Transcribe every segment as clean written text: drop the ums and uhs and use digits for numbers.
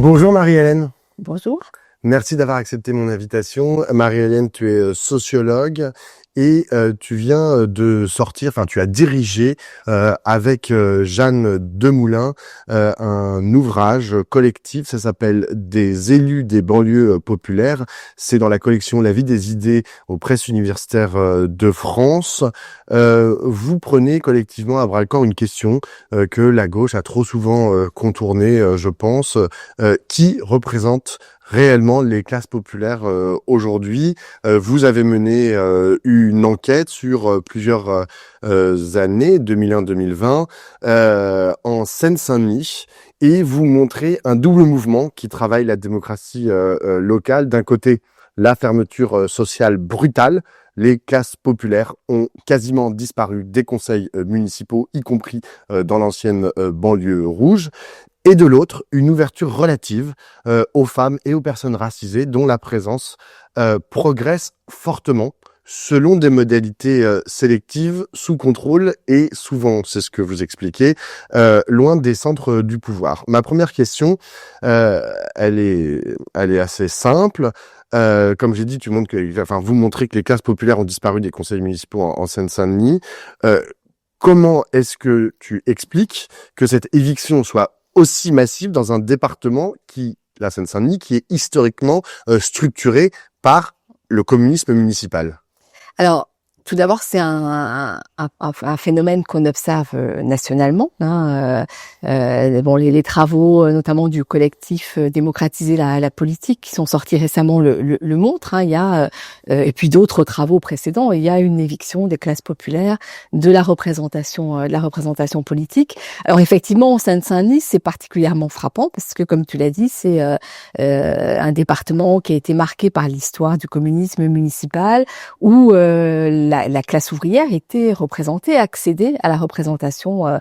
Bonjour Marie-Hélène, Bonjour. merci d'avoir accepté mon invitation. Marie-Hélène, tu es sociologue et tu viens de sortir, enfin tu as dirigé avec Jeanne Demoulin un ouvrage collectif, ça s'appelle Des élus des banlieues populaires. C'est dans la collection La vie des idées aux presses universitaires de France. Vous prenez collectivement à bras-le-corps une question que la gauche a trop souvent contournée, je pense. Qui représente réellement les classes populaires aujourd'hui? Vous avez mené une enquête sur plusieurs années, 2001-2020, en Seine-Saint-Denis, et vous montrez un double mouvement qui travaille la démocratie locale. D'un côté, la fermeture sociale brutale. Les classes populaires ont quasiment disparu des conseils municipaux, y compris dans l'ancienne banlieue rouge. Et de l'autre, une ouverture relative aux femmes et aux personnes racisées dont la présence progresse fortement selon des modalités sélectives, sous contrôle et souvent, c'est ce que vous expliquez, loin des centres du pouvoir. Ma première question, elle est assez simple. Comme j'ai dit, vous montrez que les classes populaires ont disparu des conseils municipaux en Seine-Saint-Denis. Comment est-ce que tu expliques que cette éviction soit aussi massive dans un département la Seine-Saint-Denis, qui est historiquement structuré par le communisme municipal? Alors, tout d'abord, c'est un phénomène qu'on observe nationalement. Les travaux, notamment du collectif Démocratiser la politique, qui sont sortis récemment, le montrent. Il y a et puis d'autres travaux précédents. Il y a une éviction des classes populaires de la représentation politique. Alors effectivement, en Seine-Saint-Denis, c'est particulièrement frappant parce que, comme tu l'as dit, c'est un département qui a été marqué par l'histoire du communisme municipal, où la classe ouvrière était représentée, accédait à la représentation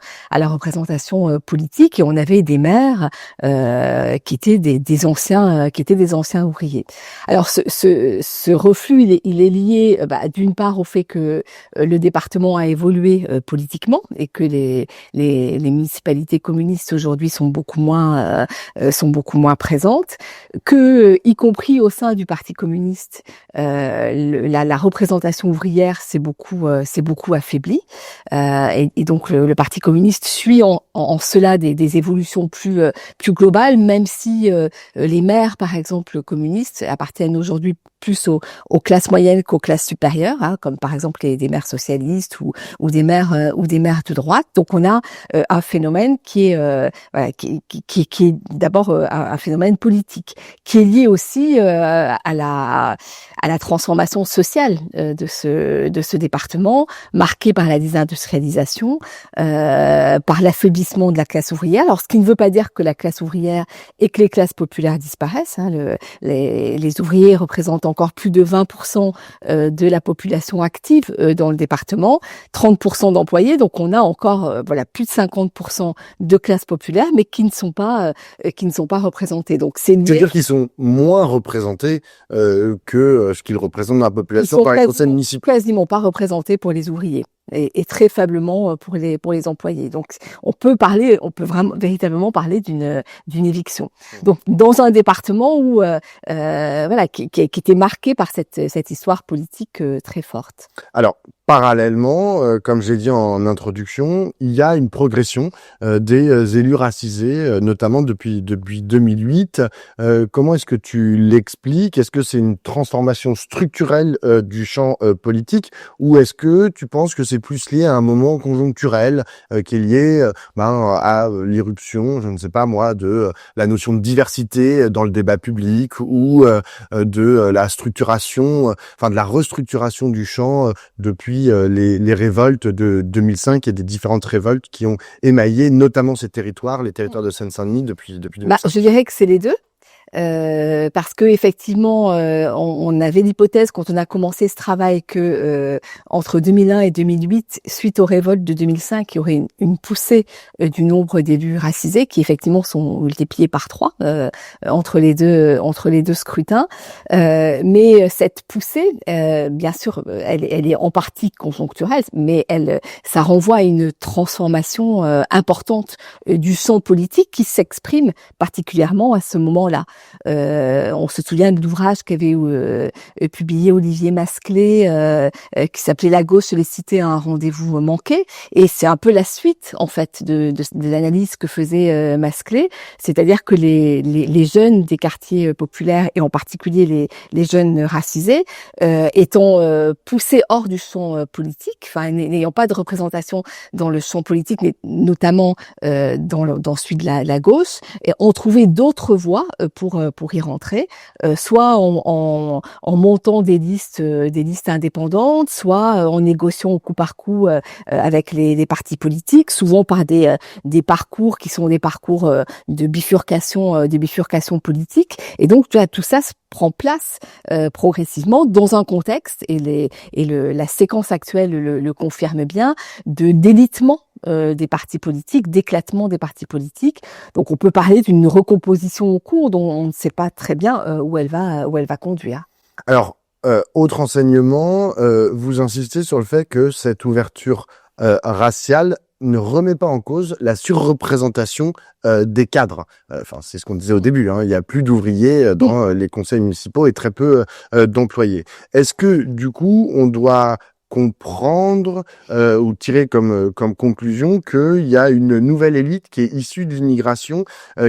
politique, et on avait des maires qui étaient des anciens ouvriers. Alors ce reflux, il est lié d'une part au fait que le département a évolué politiquement et que les municipalités communistes aujourd'hui sont beaucoup moins présentes, que y compris au sein du Parti communiste, la représentation ouvrière s'est beaucoup affaiblie, et donc le Parti communiste suit en cela des évolutions plus globales, même si les maires, par exemple, communistes, appartiennent aujourd'hui plus aux classes moyennes qu'aux classes supérieures, comme par exemple des maires socialistes ou des maires de droite. Donc on a un phénomène qui est d'abord un phénomène politique, qui est lié aussi à la transformation sociale de ce département, marqué par la désindustrialisation, par l'affaiblissement de la classe ouvrière. Alors, ce qui ne veut pas dire que la classe ouvrière et que les classes populaires disparaissent. Les ouvriers représentent encore plus de 20% de la population active dans le département, 30% d'employés. Donc, on a encore plus de 50% de classes populaires, mais qui ne sont pas représentés. Donc, C'est-à-dire qu'ils sont moins représentés que ce qu'ils représentent dans la population par les conseils municipaux. Quasiment pas représentés pour les ouvriers. Et très faiblement pour les employés. Donc on peut vraiment véritablement parler d'une éviction. Donc dans un département où qui était marqué par cette histoire politique très forte. Alors parallèlement, comme j'ai dit en introduction, il y a une progression des élus racisés, notamment depuis 2008. Comment est-ce que tu l'expliques? Est-ce que c'est une transformation structurelle du champ politique, ou est-ce que tu penses que c'est plus lié à un moment conjoncturel qui est lié à l'irruption, je ne sais pas moi, de la notion de diversité dans le débat public, ou de la structuration, de la restructuration du champ depuis les révoltes de 2005 et des différentes révoltes qui ont émaillé notamment ces territoires, les territoires de Seine-Saint-Denis depuis 2005. Je dirais que c'est les deux. parce que effectivement, on avait l'hypothèse quand on a commencé ce travail que entre 2001 et 2008, suite aux révoltes de 2005, il y aurait une poussée du nombre d'élus racisés qui effectivement sont multipliés par 3 entre les deux scrutins. Mais cette poussée, bien sûr, elle est en partie conjoncturelle, mais ça renvoie à une transformation importante du champ politique qui s'exprime particulièrement à ce moment-là. On se souvient de l'ouvrage qu'avait publié Olivier Masclet, qui s'appelait La gauche les cités à un rendez-vous manqué, et c'est un peu la suite en fait de l'analyse que faisait Masclet, c'est-à-dire que les jeunes des quartiers populaires et en particulier les jeunes racisés étant poussés hors du champ politique, enfin n'ayant pas de représentation dans le champ politique, mais notamment dans celui de la gauche, et ont trouvé d'autres voies pour y rentrer, soit en montant des listes indépendantes, soit en négociant au coup par coup avec les partis politiques, souvent par des parcours qui sont des parcours de bifurcation politique. Et donc tout ça se prend place progressivement dans un contexte, et la séquence actuelle le confirme bien, de délitement des partis politiques, d'éclatement des partis politiques. Donc on peut parler d'une recomposition en cours dont on ne sait pas très bien où elle va conduire. Alors, autre enseignement, vous insistez sur le fait que cette ouverture raciale ne remet pas en cause la surreprésentation des cadres. Enfin, c'est ce qu'on disait au début, hein. Il y a plus d'ouvriers dans les conseils municipaux et très peu d'employés. Est-ce que, du coup, on doit comprendre ou tirer comme conclusion qu'il y a une nouvelle élite qui est issue de l'immigration,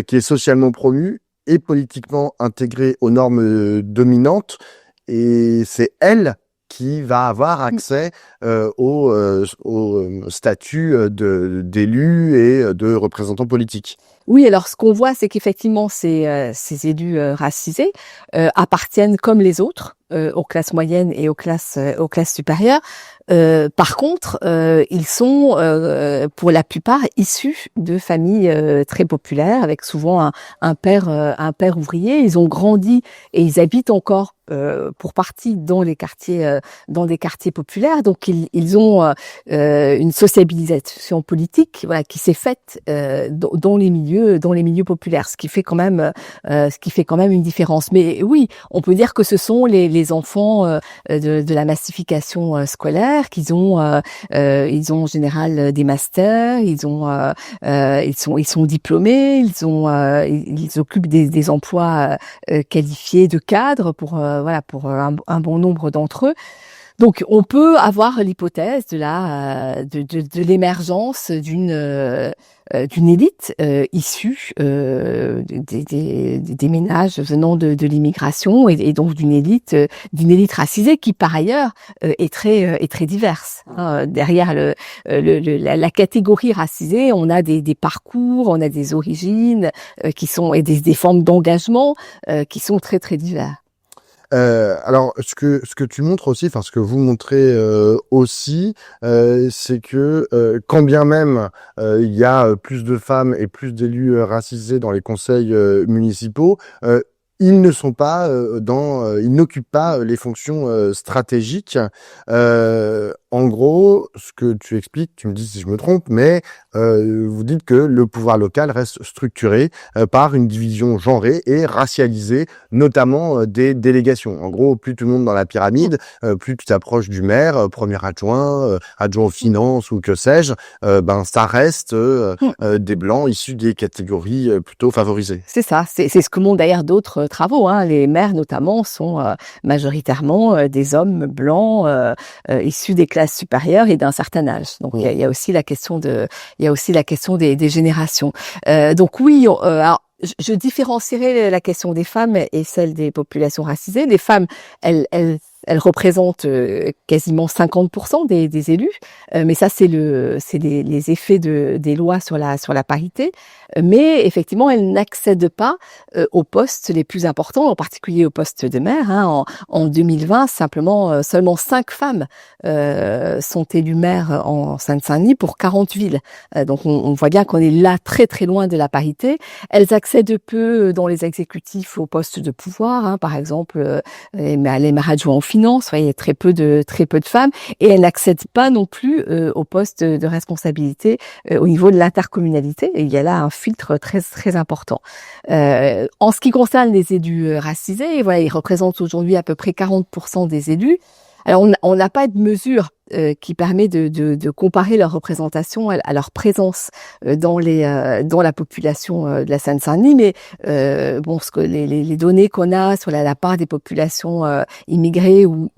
qui est socialement promue et politiquement intégrée aux normes dominantes, et c'est elle qui va avoir accès au statut d'élu et de représentant politique. Oui, alors ce qu'on voit, c'est qu'effectivement, ces élus racisés appartiennent comme les autres aux classes moyennes et aux classes supérieures. Par contre, ils sont pour la plupart issus de familles très populaires, avec souvent un père ouvrier. Ils ont grandi et ils habitent encore pour partie dans des quartiers populaires. Donc ils ont une sociabilisation politique, voilà, qui s'est faite dans les milieux populaires, ce qui fait quand même une différence. Mais oui, on peut dire que ce sont les enfants de la massification scolaire, qu'ils ont ils ont en général des masters, ils sont diplômés, ils occupent des emplois qualifiés de cadres pour un bon nombre d'entre eux. Donc, on peut avoir l'hypothèse de l'émergence d'une élite issue des ménages venant de l'immigration, et donc d'une élite racisée qui par ailleurs est très diverse. Hein. Derrière la catégorie racisée, on a des parcours, on a des origines qui sont, et des formes d'engagement qui sont très très divers. Alors, ce que tu montres aussi, enfin ce que vous montrez aussi, c'est que quand bien même il y a plus de femmes et plus d'élus racisés dans les conseils municipaux, ils ne sont pas ils n'occupent pas les fonctions stratégiques. En gros, ce que tu expliques, tu me dis si je me trompe, mais vous dites que le pouvoir local reste structuré par une division genrée et racialisée, notamment des délégations. En gros, plus tout le monde dans la pyramide, plus tu t'approches du maire, premier adjoint, adjoint aux finances ou que sais-je, ça reste des blancs issus des catégories plutôt favorisées. C'est ça, c'est ce que montrent d'ailleurs d'autres travaux. Hein. Les maires notamment sont majoritairement des hommes blancs issus des classes supérieures et d'un certain âge. Donc il y a aussi la question des générations. Donc oui, alors, je différencierai la question des femmes et celle des populations racisées. Les femmes, elles elles représentent quasiment 50% des élus, mais ça c'est les effets des lois sur la parité. Mais effectivement, elles n'accèdent pas aux postes les plus importants, en particulier au poste de maire. En 2020, seulement 5 femmes sont élues maires en Seine-Saint-Denis pour 40 villes. Donc on voit bien qu'on est là très très loin de la parité. Elles accèdent peu dans les exécutifs aux postes de pouvoir, par exemple les maires adjoints en finance. Il y a très peu de femmes, et elles n'accèdent pas non plus aux postes de responsabilité au niveau de l'intercommunalité. Et il y a là un filtre très très important. En ce qui concerne les élus racisés, voilà, ils représentent aujourd'hui à peu près 40% des élus. Alors on n'a pas de mesure qui permet de comparer leur représentation à leur présence dans la population de la Seine-Saint-Denis, mais les données qu'on a sur la part des populations immigrées ou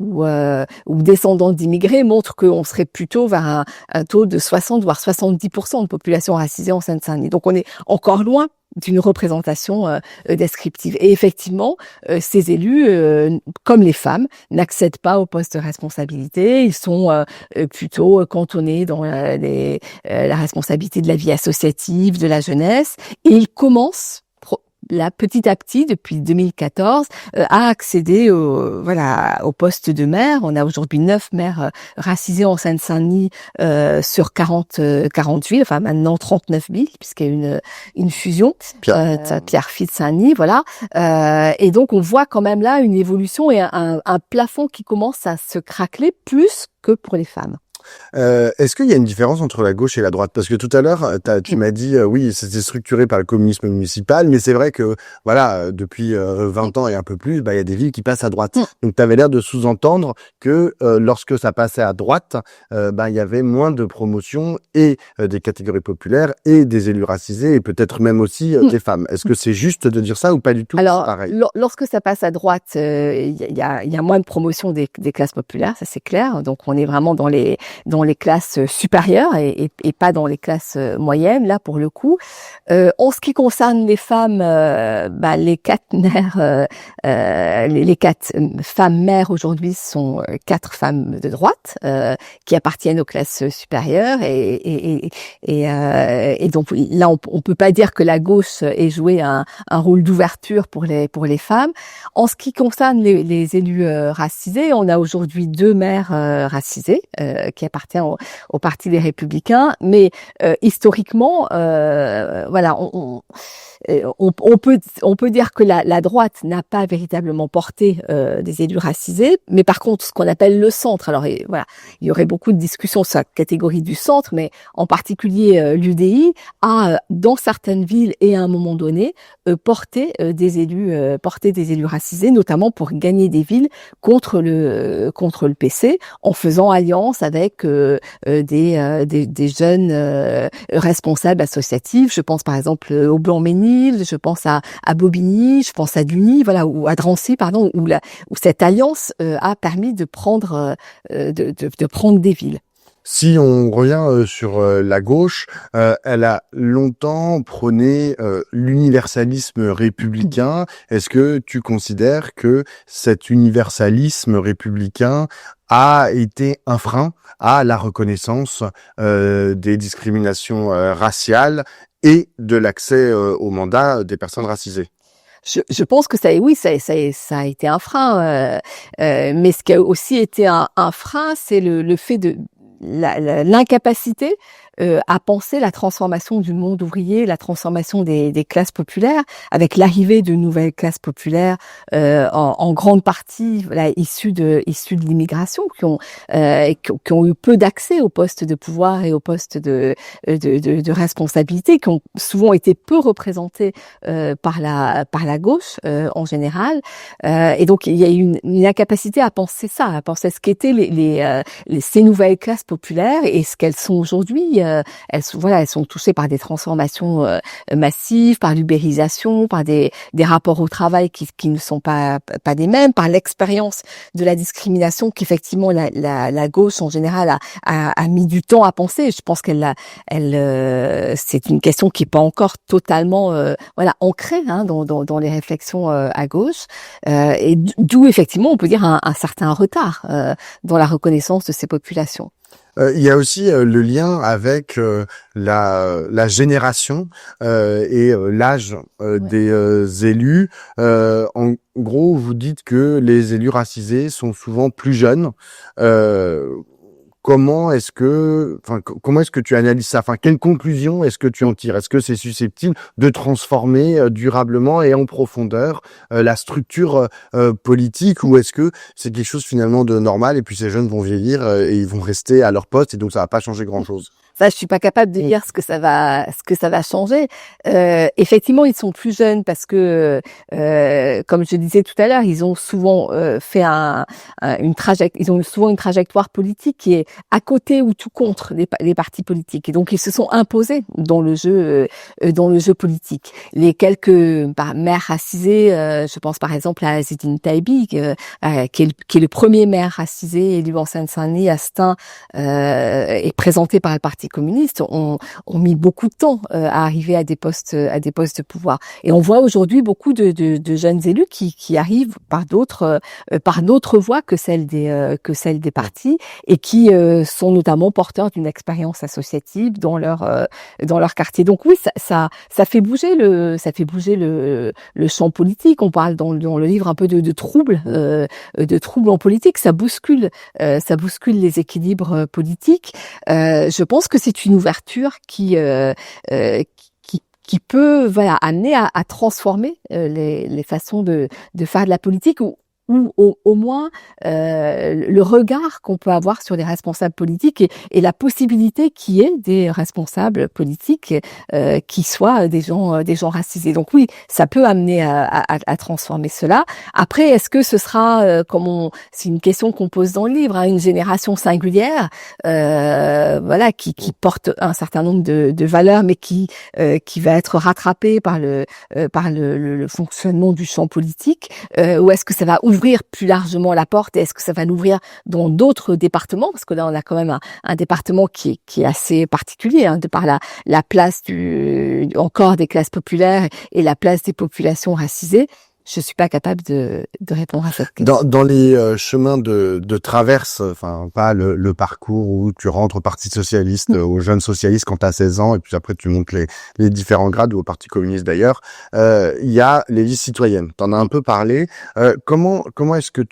descendantes d'immigrés montrent qu'on serait plutôt vers un taux de 60 voire 70% de population racisée en Seine-Saint-Denis. Donc on est encore loin d'une représentation descriptive. Et effectivement, ces élus, comme les femmes, n'accèdent pas aux postes de responsabilité. Ils sont plutôt cantonnés dans la responsabilité de la vie associative, de la jeunesse. Et ils commencent là, petit à petit, depuis 2014, à accéder au poste de maire. On a aujourd'hui 9 maires racisés en Seine-Saint-Denis sur 40 villes, enfin maintenant 39 villes, puisqu'il y a une fusion. Pierrefitte, Saint-Denis, voilà. Et donc on voit quand même là une évolution et un plafond qui commence à se craqueler plus que pour les femmes. Est-ce qu'il y a une différence entre la gauche et la droite? Parce que tout à l'heure, tu m'as dit, oui, c'était structuré par le communisme municipal, mais c'est vrai que, voilà, depuis 20 ans et un peu plus, il y a des villes qui passent à droite. Donc, tu avais l'air de sous-entendre que lorsque ça passait à droite, il y avait moins de promotion et des catégories populaires et des élus racisés et peut-être même aussi des femmes. Est-ce que c'est juste de dire ça ou pas du tout? Alors, pareil. lorsque ça passe à droite, il y a moins de promotion des classes populaires, ça c'est clair. Donc, on est vraiment dans les classes supérieures et pas dans les classes moyennes, là, pour le coup. En ce qui concerne les femmes, les 4 mères, les 4 femmes mères aujourd'hui sont 4 femmes de droite, qui appartiennent aux classes supérieures et donc là, on peut pas dire que la gauche ait joué un rôle d'ouverture pour les femmes. En ce qui concerne les élus racisés, on a aujourd'hui 2 maires racisés, qui appartient au Parti des Républicains, mais historiquement, on peut dire que la droite n'a pas véritablement porté des élus racisés, mais par contre, ce qu'on appelle le centre, alors il y aurait beaucoup de discussions sur la catégorie du centre, mais en particulier l'UDI a, dans certaines villes et à un moment donné, porté des élus racisés, notamment pour gagner des villes contre le PC, en faisant alliance avec des jeunes responsables associatifs. Je pense par exemple au Blanc-Ménil, je pense à Bobigny, je pense à Duny, ou à Drancy, pardon, où cette alliance a permis de prendre des villes. Si on revient sur la gauche, elle a longtemps prôné l'universalisme républicain. Est-ce que tu considères que cet universalisme républicain a été un frein à la reconnaissance des discriminations raciales et de l'accès au mandat des personnes racisées? Je pense que ça a été un frein, mais ce qui a aussi été un frein, c'est le fait de l'incapacité à penser la transformation du monde ouvrier, la transformation des classes populaires, avec l'arrivée de nouvelles classes populaires en grande partie issues de l'immigration, qui ont eu peu d'accès aux postes de pouvoir et aux postes de responsabilité, qui ont souvent été peu représentés par la gauche en général, et donc il y a eu une incapacité à penser ça, à penser ce qu'étaient ces nouvelles classes populaires et ce qu'elles sont aujourd'hui. elles sont touchées par des transformations massives, par l'ubérisation, par des rapports au travail qui ne sont pas les mêmes, par l'expérience de la discrimination qu'effectivement la gauche en général a mis du temps à penser. Je pense c'est une question qui est pas encore totalement ancrée dans les réflexions à gauche, et d'où effectivement on peut dire un certain retard dans la reconnaissance de ces populations. Il y a aussi le lien avec la génération et l'âge des élus. En gros, vous dites que les élus racisés sont souvent plus jeunes. Comment est-ce que tu analyses ça? Enfin, quelle conclusion est-ce que tu en tires? Est-ce que c'est susceptible de transformer durablement et en profondeur la structure politique, ou est-ce que c'est quelque chose finalement de normal et puis ces jeunes vont vieillir et ils vont rester à leur poste et donc ça va pas changer grand-chose? Ça, je suis pas capable de dire ce que ça va changer. Effectivement, ils sont plus jeunes parce que, comme je disais tout à l'heure, ils ont souvent fait ils ont souvent une trajectoire politique qui est à côté ou tout contre les partis politiques. Et donc, ils se sont imposés dans le jeu politique. Les quelques maires racisés, je pense par exemple à Zidine Taibi, qui est le premier maire racisé élu en Seine-Saint-Denis à Stein, et présenté par le Parti communistes ont mis beaucoup de temps à arriver à des postes de pouvoir. Et on voit aujourd'hui beaucoup de jeunes élus qui arrivent par d'autres voies que celles des partis, et qui sont notamment porteurs d'une expérience associative dans leur quartier. Donc oui, ça fait bouger le champ politique. On parle dans le livre un peu de troubles en politique. Ça bouscule les équilibres politiques. Je pense que c'est une ouverture qui peut amener à transformer les façons de faire de la politique, ou au moins le regard qu'on peut avoir sur les responsables politiques, et la possibilité qu'il y ait des responsables politiques qui soient des gens racisés. Donc oui, ça peut amener à transformer cela. Après, est-ce que ce sera c'est une question qu'on pose dans le livre, une génération singulière, qui porte un certain nombre de valeurs, mais qui va être rattrapée par le fonctionnement du champ politique, ou est-ce que ça va ouvrir plus largement la porte, et est-ce que ça va l'ouvrir dans d'autres départements, parce que là on a quand même un département qui est assez particulier, de par la place encore des classes populaires et la place des populations racisées. Je suis pas capable de répondre à cette question. Dans les chemins de traverse, enfin pas le parcours où tu rentres au Parti socialiste, aux jeunes socialistes quand tu as 16 ans, et puis après tu montes les différents grades, ou au Parti communiste d'ailleurs, il y a les listes citoyennes. T'en as un peu parlé. Comment est-ce que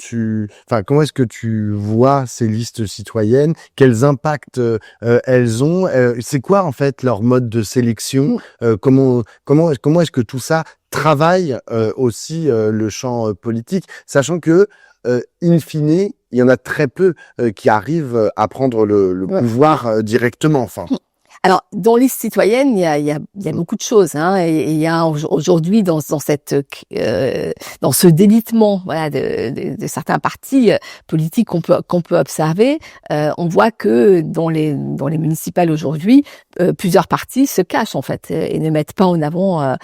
tu vois ces listes citoyennes? Quels impacts elles ont? C'est quoi en fait leur mode de sélection? Comment est-ce que tout ça travaille aussi le champ politique, sachant que in fine, il y en a très peu qui arrivent à prendre le pouvoir directement. Enfin. Alors, dans liste citoyenne, il y a beaucoup de choses, et il y a aujourd'hui dans ce délitement, de certains partis politiques qu'on peut observer. On voit que dans les municipales aujourd'hui, plusieurs partis se cachent en fait et ne mettent pas en avant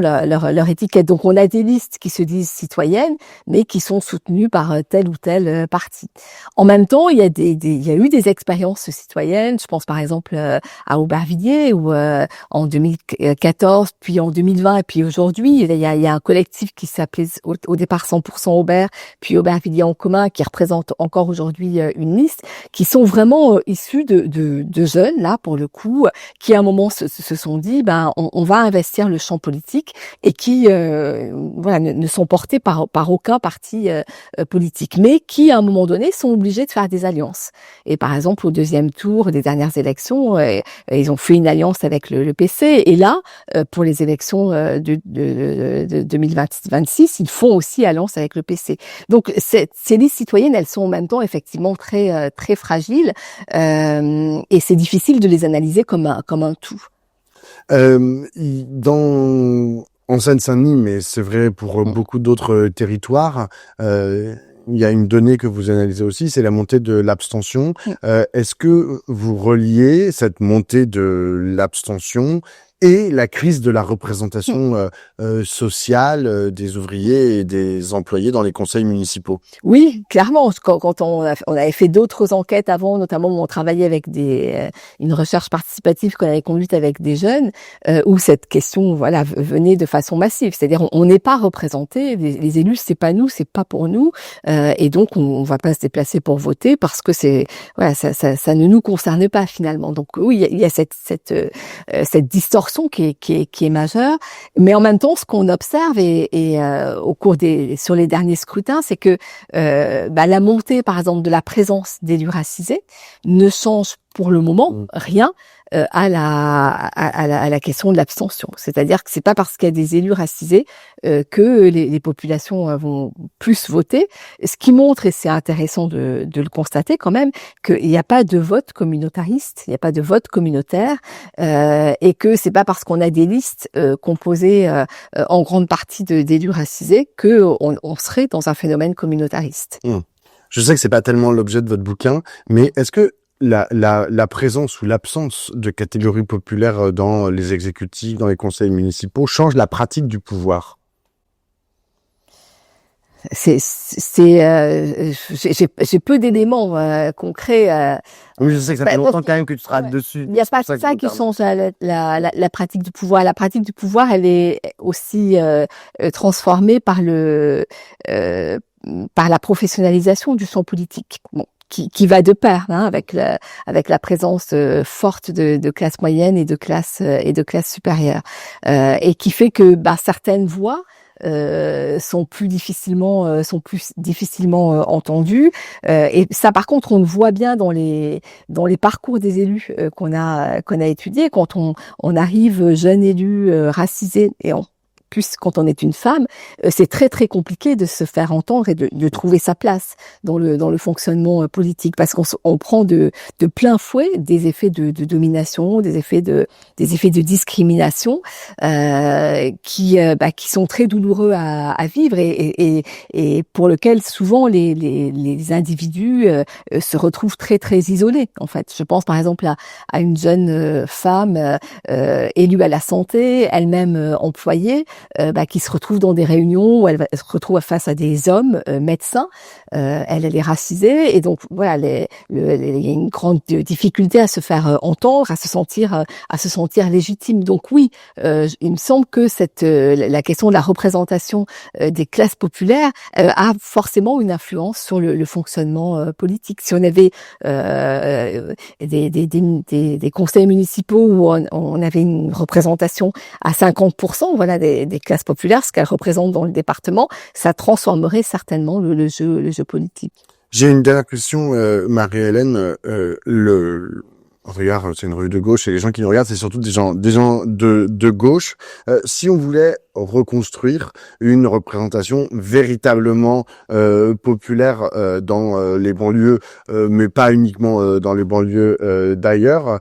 leur étiquette. Donc, on a des listes qui se disent citoyennes, mais qui sont soutenues par tel ou tel parti. En même temps, il y a eu des expériences citoyennes. Je pense par exemple à Aubervilliers, où en 2014, puis en 2020, et puis aujourd'hui, il y a un collectif qui s'appelait au départ 100% Aubert, puis Aubervilliers en commun, qui représente encore aujourd'hui une liste, qui sont vraiment issus de jeunes, là, pour le coup, qui à un moment se sont dit, on va investir le champ politique, et qui ne sont portés par aucun parti politique, mais qui à un moment donné sont obligés de faire des alliances. Et par exemple, au deuxième tour des dernières élections, ils ont fait une alliance avec le PC, et là, pour les élections de 2026, ils font aussi alliance avec le PC. Donc ces listes citoyennes, elles sont en même temps effectivement très très fragiles, et c'est difficile de les analyser comme un tout. En Seine-Saint-Denis, mais c'est vrai pour beaucoup d'autres territoires, il y a une donnée que vous analysez aussi, c'est la montée de l'abstention. Mmh. Est-ce que vous reliez cette montée de l'abstention et la crise de la représentation sociale des ouvriers et des employés dans les conseils municipaux? Oui, clairement. Quand on avait fait d'autres enquêtes avant, notamment où on travaillait avec une recherche participative qu'on avait conduite avec des jeunes, où cette question, voilà, venait de façon massive. C'est-à-dire, on n'est pas représenté. Les élus, c'est pas nous, c'est pas pour nous, et donc on va pas se déplacer pour voter parce que voilà, ça ne nous concerne pas finalement. Donc oui, il y a cette distorsion qui est majeure. Mais en même temps, ce qu'on observe au cours sur les derniers scrutins, c'est que la montée, par exemple, de la présence d'élus racisés ne change pour le moment rien à la question de l'abstention. C'est-à-dire que c'est pas parce qu'il y a des élus racisés que les populations vont plus voter. Ce qui montre, et c'est intéressant de le constater quand même, qu'il n'y a pas de vote communautariste, il n'y a pas de vote communautaire, et que c'est pas parce qu'on a des listes composées en grande partie d'élus racisés que on serait dans un phénomène communautariste. Je sais que c'est pas tellement l'objet de votre bouquin, mais est-ce que la présence ou l'absence de catégories populaires dans les exécutifs, dans les conseils municipaux, change la pratique du pouvoir? J'ai peu d'éléments concrets. Oui, je sais que ça fait longtemps quand même que tu travailles dessus. Il n'y a pas ça qui change la pratique du pouvoir. La pratique du pouvoir, elle est aussi transformée par la professionnalisation du champ politique. Bon. Qui va de pair avec la présence forte de classes moyennes et de classes supérieures, et qui fait que certaines voix sont plus difficilement entendues, et ça par contre on le voit bien dans les parcours des élus qu'on a étudiés. Quand on arrive jeune élu racisé, et plus quand on est une femme, c'est très très compliqué de se faire entendre et de trouver sa place dans le fonctionnement politique, parce qu'on prend de plein fouet des effets de domination, des effets de discrimination qui sont très douloureux à vivre, et pour lequel souvent les individus se retrouvent très très isolés. En fait, je pense par exemple à une jeune femme élue à la santé, elle-même employée, qui se retrouve dans des réunions où elle se retrouve face à des hommes médecins. Elle est racisée, et donc voilà, il y a une grande difficulté à se faire entendre, à se sentir légitime. Donc oui, il me semble que la question de la représentation des classes populaires a forcément une influence sur le fonctionnement politique. Si on avait des conseils municipaux où on avait une représentation à 50%, voilà, des classes populaires, ce qu'elles représentent dans le département, ça transformerait certainement le jeu politique. J'ai une dernière question, Marie-Hélène. Regarde, c'est une rue de gauche, et les gens qui nous regardent, c'est surtout des gens de gauche. Si on voulait reconstruire une représentation véritablement populaire dans les banlieues, mais pas uniquement dans les banlieues d'ailleurs,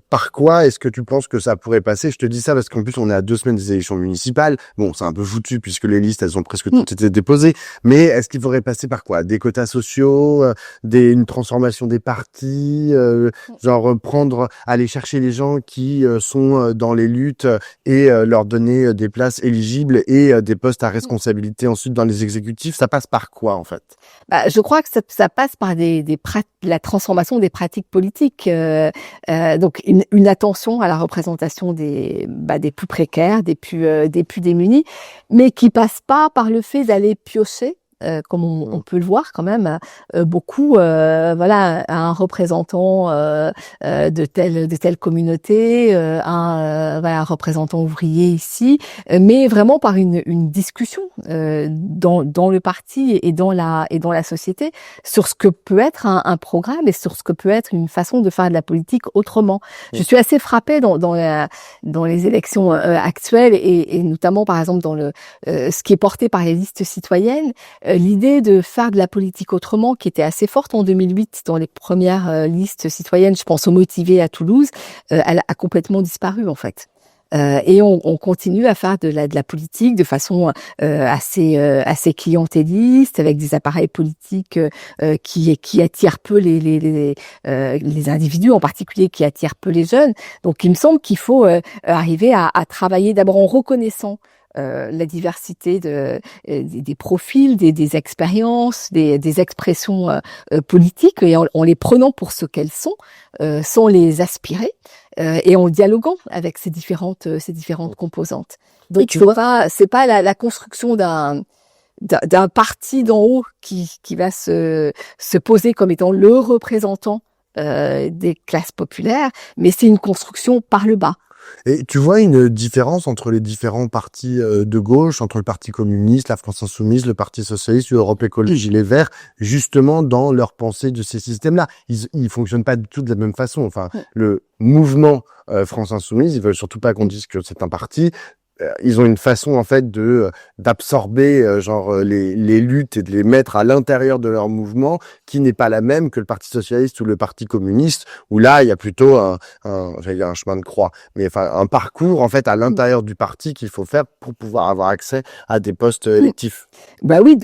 par quoi est-ce que tu penses que ça pourrait passer? Je te dis ça parce qu'en plus on est à 2 semaines des élections municipales. Bon, c'est un peu foutu puisque les listes elles ont presque toutes été déposées, mais est-ce qu'il faudrait passer par quoi? Des quotas sociaux, une transformation des partis, genre aller chercher les gens qui sont dans les luttes et leur donner des places éligibles et des postes à responsabilité ensuite dans les exécutifs? Ça passe par quoi en fait? Je crois que ça passe par la transformation des pratiques politiques, donc une attention à la représentation des plus précaires, des plus démunis, mais qui passe pas par le fait d'aller piocher, comme on peut le voir quand même beaucoup, voilà, un représentant de telle communauté, un représentant ouvrier ici, mais vraiment par une discussion dans le parti et dans la société sur ce que peut être un programme et sur ce que peut être une façon de faire de la politique autrement. Je suis assez frappée dans les élections actuelles, et notamment par exemple dans ce qui est porté par les listes citoyennes. L'idée de faire de la politique autrement, qui était assez forte en 2008 dans les premières listes citoyennes, je pense aux Motivés à Toulouse, elle a complètement disparu en fait. Et on continue à faire de la politique de façon assez clientéliste, avec des appareils politiques qui attirent peu les individus, en particulier qui attirent peu les jeunes. Donc il me semble qu'il faut arriver à travailler d'abord en reconnaissant la diversité des profils, des expériences, des expressions politiques, et en les prenant pour ce qu'elles sont, sans les aspirer, et en dialoguant avec ces différentes composantes. Donc c'est pas la construction d'un parti d'en haut qui va se poser comme étant le représentant des classes populaires, mais c'est une construction par le bas. Et tu vois une différence entre les différents partis de gauche, entre le Parti communiste, la France insoumise, le Parti socialiste, l'Europe écologique, les Verts, justement dans leur pensée de ces systèmes-là. Ils fonctionnent pas du tout de la même façon. Enfin, le mouvement France insoumise, ils veulent surtout pas qu'on dise que c'est un parti. Ils ont une façon en fait d'absorber les luttes et de les mettre à l'intérieur de leur mouvement qui n'est pas la même que le Parti socialiste ou le Parti communiste, où là il y a plutôt j'allais dire un chemin de croix, mais enfin un parcours en fait à l'intérieur du parti qu'il faut faire pour pouvoir avoir accès à des postes électifs. Bah oui,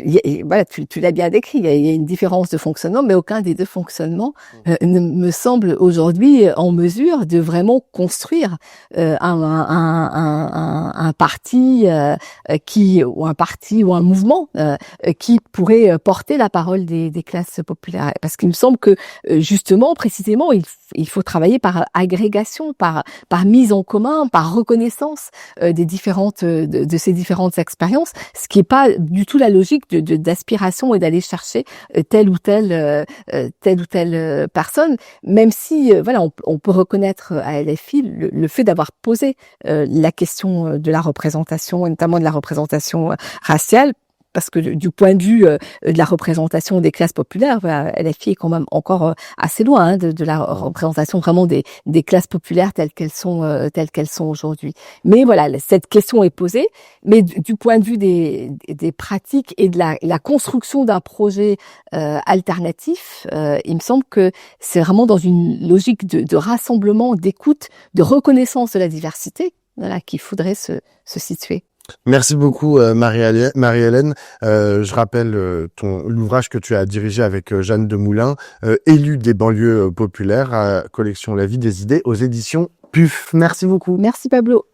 voilà, tu l'as bien décrit, il y a une différence de fonctionnement, mais aucun des deux fonctionnements ne me semble aujourd'hui en mesure de vraiment construire un parti ou un mouvement qui pourrait porter la parole des classes populaires. Parce qu'il me semble que justement, précisément, il faut travailler par agrégation, par mise en commun, par reconnaissance de ces différentes expériences, ce qui est pas du tout la logique d'aspiration et d'aller chercher telle ou telle personne, même si voilà, on peut reconnaître à LFI le fait d'avoir posé la question de la représentation, et notamment de la représentation raciale, parce que du point de vue de la représentation des classes populaires, LFI est quand même encore assez loin de la représentation vraiment des classes populaires telles qu'elles sont aujourd'hui. Mais voilà, cette question est posée, mais du point de vue des pratiques et de la construction d'un projet alternatif, il me semble que c'est vraiment dans une logique de rassemblement, d'écoute, de reconnaissance de la diversité, voilà, qu'il faudrait se situer. Merci beaucoup Marie-Hélène. Je rappelle l'ouvrage que tu as dirigé avec Jeanne Demoulin, Élue des banlieues populaires, collection La vie des idées aux éditions PUF. Merci beaucoup. Merci Pablo.